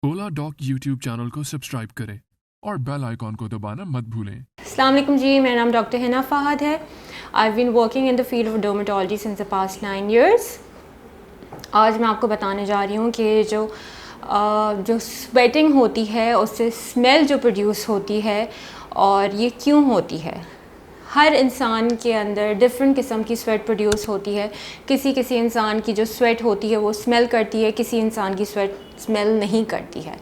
ओला dock YouTube channel को subscribe करें और बेल आइकॉन को दबाना मत भूलें। अस्सलाम वालेकुम जी, मेरा नाम डॉक्टर हिना फ़ाहद है। I been working in the field of dermatology since the past 9 years। आज मैं आपको बताने जा रही हूँ कि जो स्वेटिंग होती है उससे स्मेल जो प्रोड्यूस होती है और ये क्यों होती है। हर इंसान के अंदर डिफरेंट किस्म की स्वेट प्रोड्यूस होती है। किसी इंसान की जो स्वेट होती है वो स्मेल करती है, किसी इंसान की स्वेट स्मेल नहीं करती है।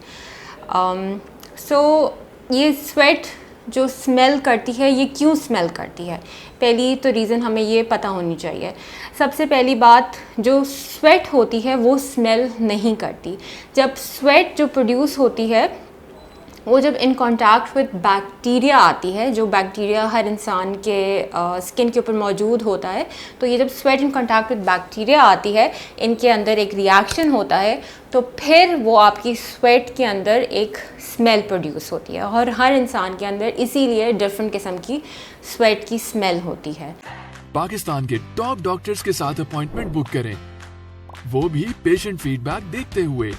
ये स्वेट जो स्मेल करती है ये क्यों स्मेल करती है, पहली तो रीज़न हमें ये पता होनी चाहिए। सबसे पहली बात, जो स्वेट होती है वो स्मेल नहीं करती। जब स्वेट जो प्रोड्यूस होती है वो जब इन कांटेक्ट विद बैक्टीरिया आती है, जो बैक्टीरिया हर इंसान के स्किन के ऊपर मौजूद होता है, तो ये जब sweat in contact with bacteria आती है, इनके अंदर एक रिएक्शन होता है, तो फिर वो आपकी स्वेट के अंदर एक स्मेल प्रोड्यूस होती है। और हर इंसान के अंदर इसीलिए डिफरेंट किस्म की स्वेट की स्मेल होती है। पाकिस्तान के टॉप डॉक्टर्स के साथ अपॉइंटमेंट बुक करें, वो भी पेशेंट फीडबैक देखते हुए।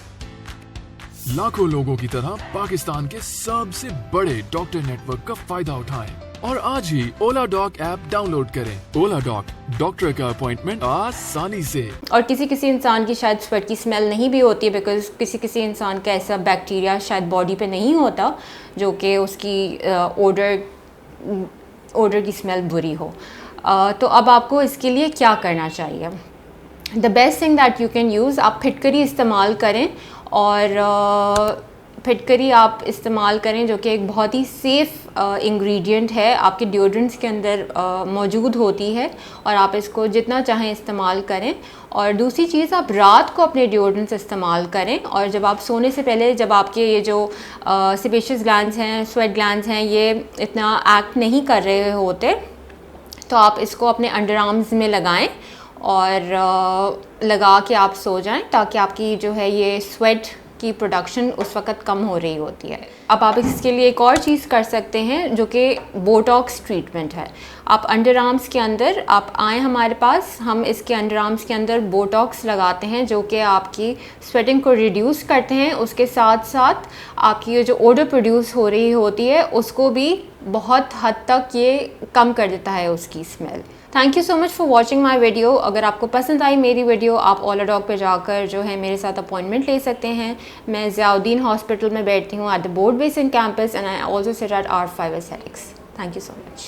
लाखों लोगों की तरह पाकिस्तान के सबसे बड़े डॉक्टर नेटवर्क का फायदा उठाएं और आज ही ओला डॉक ऐप डाउनलोड करें। ओला डॉक, डॉक्टर का अपॉइंटमेंट आसानी से। और किसी इंसान की शायद स्वेट की स्मेल नहीं भी होती है, बिकॉज किसी इंसान का ऐसा बैक्टीरिया शायद बॉडी पे नहीं होता जो कि उसकी ओडर की स्मेल बुरी हो। तो अब आपको इसके लिए क्या करना चाहिए। The best thing that you can use, आप फिटकरी इस्तेमाल करें। और फिटकरी आप इस्तेमाल करें जो कि एक बहुत ही सेफ़ इंग्रेडिएंट है, आपके डिओड्रेंट्स के अंदर मौजूद होती है और आप इसको जितना चाहें इस्तेमाल करें। और दूसरी चीज़, आप रात को अपने डिओड्रेंट्स इस्तेमाल करें और जब आप सोने से पहले, जब आपके ये जो सेबेशियस ग्लैंड्स हैं, स्वेट ग्लैंड्स हैं, ये इतना एक्ट नहीं कर रहे होते, तो आप इसको अपने अंडर आर्म्स में लगाएं और लगा के आप सो जाएं, ताकि आपकी जो है ये स्वेट की प्रोडक्शन उस वक़्त कम हो रही होती है। अब आप इसके लिए एक और चीज़ कर सकते हैं जो कि बोटॉक्स ट्रीटमेंट है। आप अंडर आर्म्स के अंदर आप आएँ हमारे पास, हम इसके अंडर आर्म्स के अंदर बोटॉक्स लगाते हैं जो कि आपकी स्वेटिंग को रिड्यूस करते हैं। उसके साथ साथ आपकी ये जो ओडर प्रोड्यूस हो रही होती है उसको भी बहुत हद तक ये कम कर देता है, उसकी smell. Thank you so much for watching my video. अगर आपको पसंद आई मेरी वीडियो, आप ओला डॉक पे जाकर जो है मेरे साथ अपॉइंटमेंट ले सकते हैं। मैं ज़ियाउद्दीन हॉस्पिटल में बैठती हूँ at the board base in campus, and I also sit at R5 aesthetics. Thank you so much.